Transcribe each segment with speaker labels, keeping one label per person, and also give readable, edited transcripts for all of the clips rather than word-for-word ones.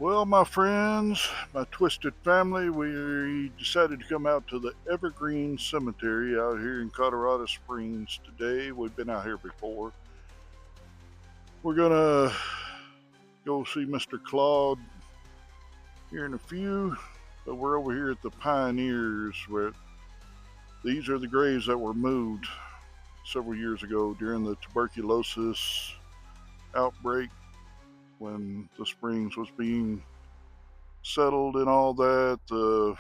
Speaker 1: Well, my friends, my twisted family, we decided to come out to the Evergreen Cemetery out here in Colorado Springs today. We've been out here before. We're gonna go see Mr. Claude here in a few, but we're over here at the Pioneers, where these are the graves that were moved several years ago during the tuberculosis outbreak when the springs was being settled and all that. The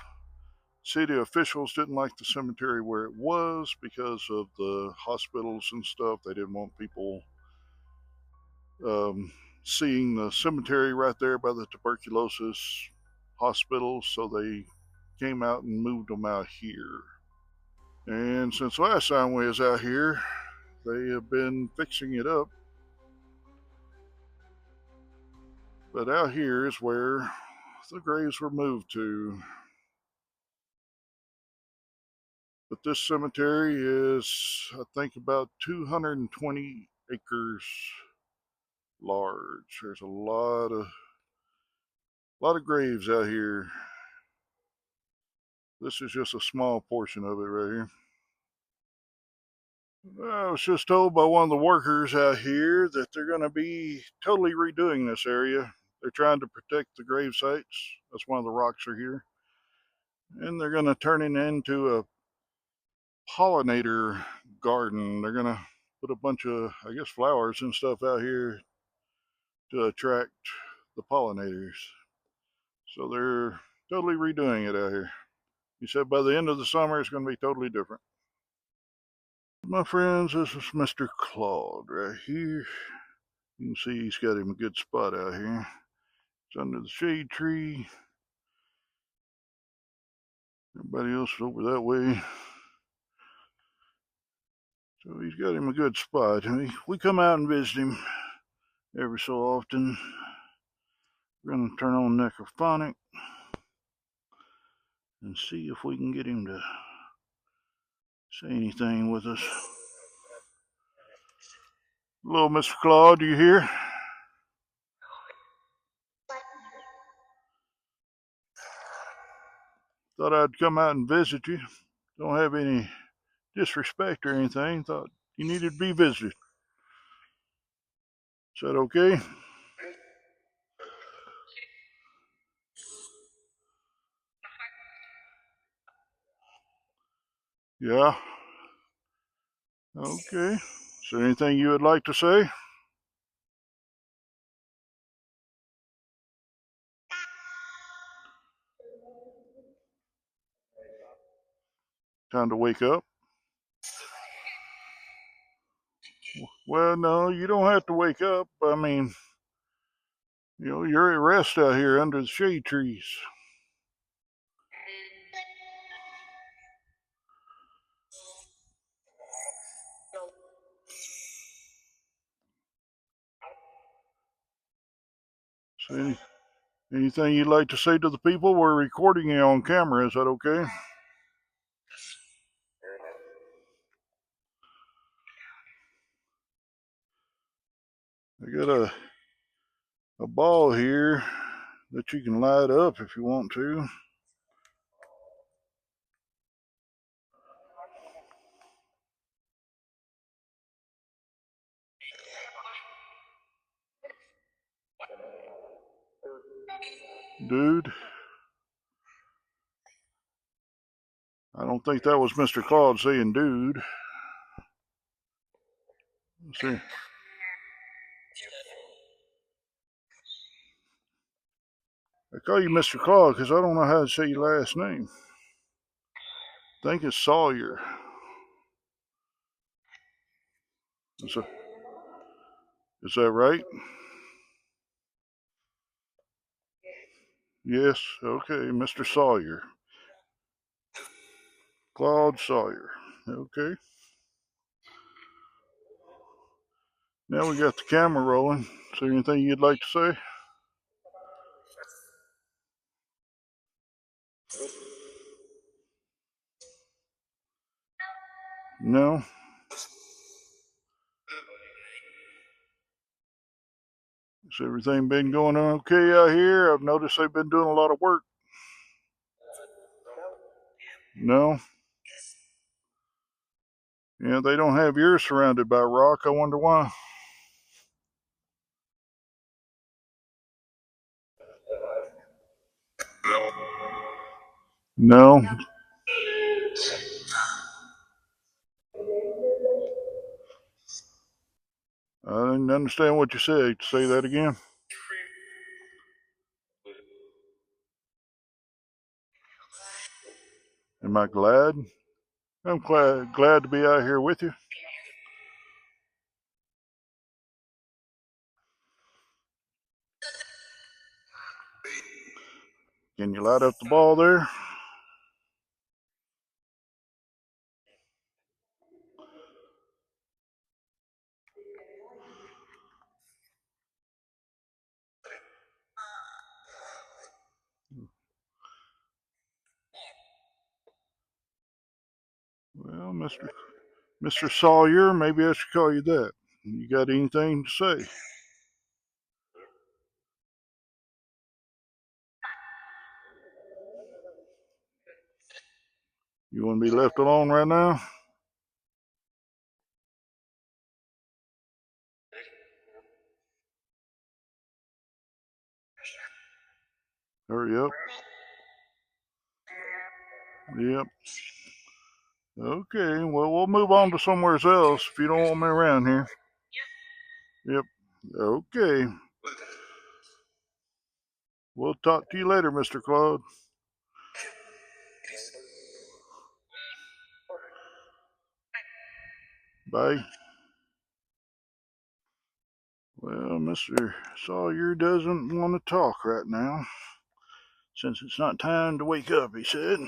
Speaker 1: city officials didn't like the cemetery where it was because of the hospitals and stuff. They didn't want people seeing the cemetery right there by the tuberculosis hospital, so they came out and moved them out here. And since last time we was out here, they have been fixing it up. But out here is where the graves were moved to. But this cemetery is, I think, about 220 acres large. There's a lot of graves out here. This is just a small portion of it right here. I was just told by one of the workers out here that they're going to be totally redoing this area. They're trying to protect the grave sites. That's why the rocks are here. And they're going to turn it into a pollinator garden. They're going to put a bunch of, I guess, flowers and stuff out here to attract the pollinators. So they're totally redoing it out here. He said by the end of the summer it's going to be totally different. My friends, this is Mr. Claude right here. You can see he's got him a good spot out here. It's under the shade tree. Everybody else is over that way. So he's got him a good spot. We come out and visit him every so often. We're going to turn on Necrophonic and see if we can get him to say anything with us. Hello, Mr. Claude, you here? Thought I'd come out and visit you. Don't have any disrespect or anything. Thought you needed to be visited. Is that okay? Yeah. Okay. Is there anything you would like to say? Time to wake up? Well, no, you don't have to wake up. I mean, you're at rest out here under the shade trees. So anything you'd like to say to the people? We're recording you on camera. Is that okay? I got a ball here that you can light up if you want to. Dude, I don't think that was Mr. Claude saying dude. Let's see. I call you Mr. Claude because I don't know how to say your last name. I think it's Sawyer. Is that right? Yes. Okay, Mr. Sawyer. Claude Sawyer. Okay. Now we got the camera rolling. Is there anything you'd like to say? No? Has everything been going okay out here? I've noticed they've been doing a lot of work. No? Yeah, they don't have yours surrounded by rock. I wonder why. No? I didn't understand what you said. Say that again. Am I glad? I'm glad to be out here with you. Can you light up the ball there? Well, Mr. Sawyer, maybe I should call you that. You got anything to say? You want to be left alone right now? Hurry up. Yep. Okay, well, we'll move on to somewhere else if you don't want me around here. Yep. Okay. We'll talk to you later, Mr. Claude. Bye. Well, Mr. Sawyer doesn't want to talk right now, since it's not time to wake up, he said.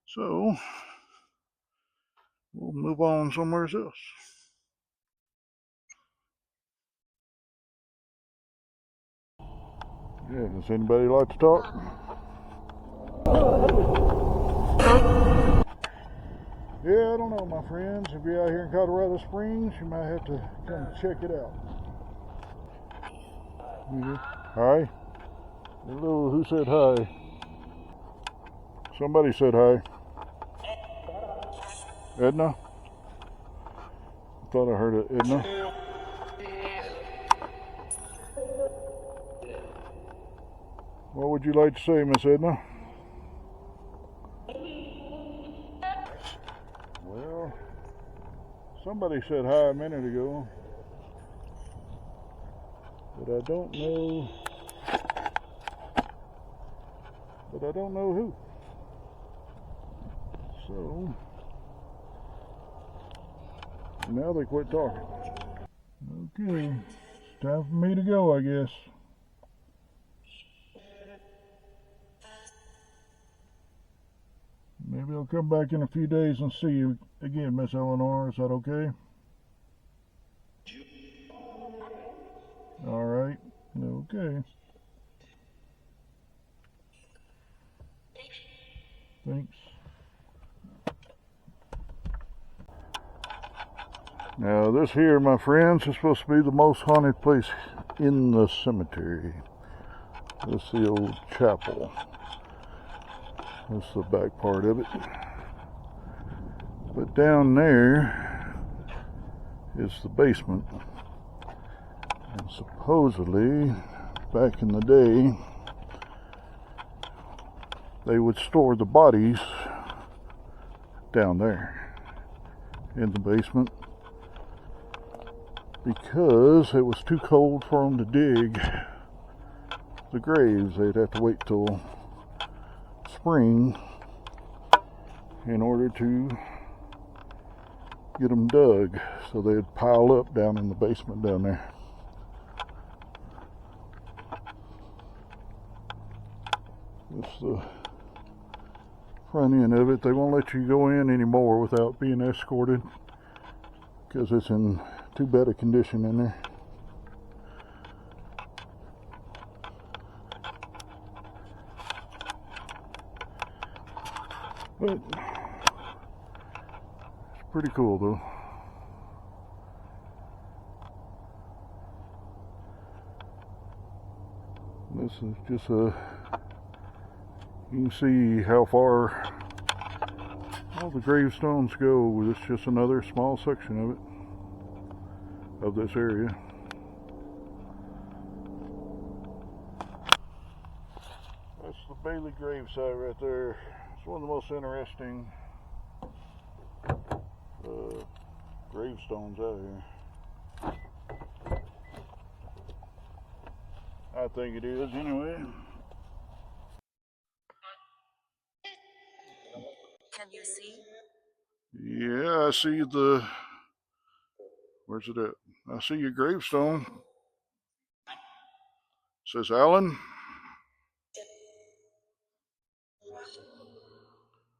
Speaker 1: So, we'll move on somewhere else. Yeah, does anybody like to talk? Yeah, I don't know, my friends. If you're out here in Colorado Springs, you might have to come check it out. Hi. Hello, who said hi? Somebody said hi. Edna? I thought I heard it, Edna. What would you like to say, Miss Edna? Well, somebody said hi a minute ago, but I don't know who. So, now they quit talking. Okay, it's time for me to go, I guess. Maybe I'll come back in a few days and see you again, Miss Eleanor. Is that okay? All right. Okay. Thanks. Now, this here, my friends, is supposed to be the most haunted place in the cemetery. This is the old chapel. This is the back part of it. But down there is the basement. And supposedly, back in the day, they would store the bodies down there in the basement because it was too cold for them to dig the graves. They'd have to wait till spring in order to get them dug, so they'd pile up down in the basement down there. That's the front end of it. They won't let you go in anymore without being escorted because it's in too bad a condition in there. But it's pretty cool though. This is just a, you can see how far all the gravestones go. This is just another small section of it, of this area. That's the Bailey gravesite right there. It's one of the most interesting gravestones out here. I think it is anyway.
Speaker 2: Can you see?
Speaker 1: Yeah, I see the, where's it at? I see your gravestone. It says Alan.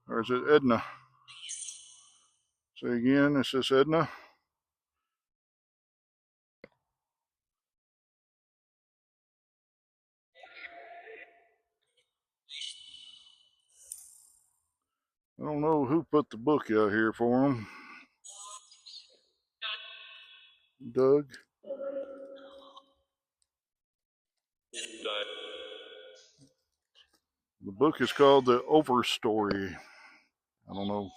Speaker 1: Or is it Edna? Say again, it says Edna. I don't know who put the book out here for him. Doug. The book is called The Overstory. I don't know.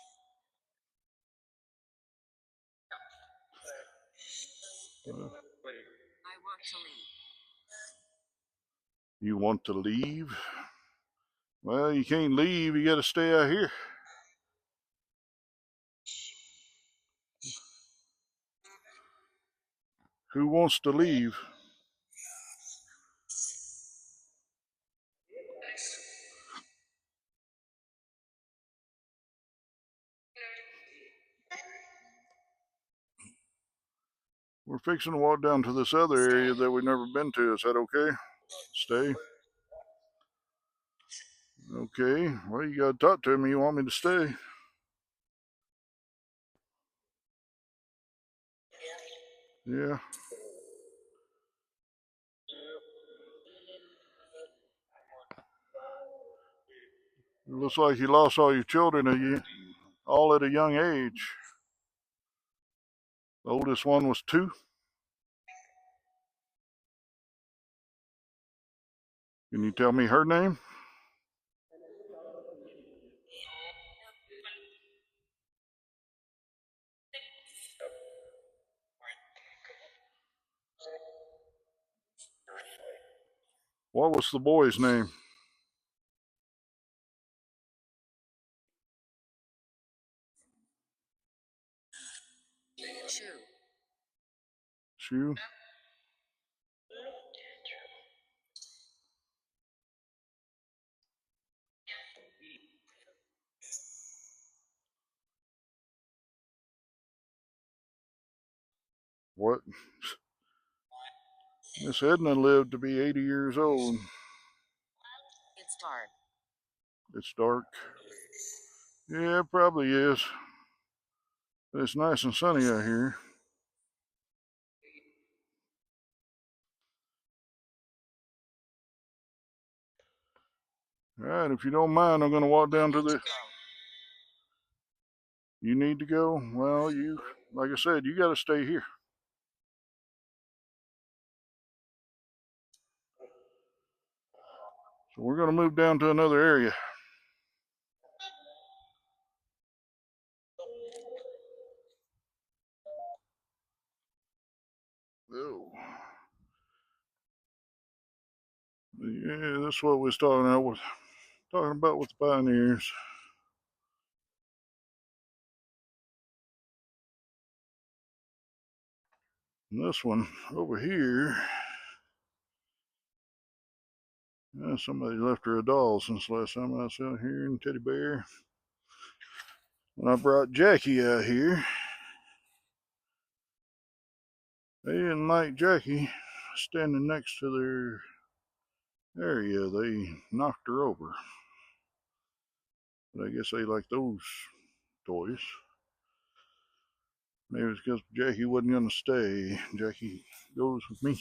Speaker 2: I want to leave.
Speaker 1: You want to leave? Well, you can't leave. You got to stay out here. Who wants to leave? We're fixing to walk down to this other area that we've never been to. Is that okay? Stay? Okay. Well, you got to talk to me. You want me to stay? Yeah. It looks like you lost all your children all at a young age. The oldest one was 2. Can you tell me her name? What was the boy's name? Shu. What? Miss Edna lived to be 80 years old.
Speaker 2: It's dark.
Speaker 1: It's dark. Yeah, it probably is. But it's nice and sunny out here. All right, if you don't mind, I'm going to walk down to the... You need to go? Well, like I said, you got to stay here. So we're going to move down to another area. Oh. Yeah, that's what we was talking about with the pioneers. And this one over here, somebody left her a doll since last time I was out here, and teddy bear. When I brought Jackie out here, they didn't like Jackie standing next to their area. They knocked her over. But I guess they like those toys. Maybe it's because Jackie wasn't going to stay. Jackie goes with me.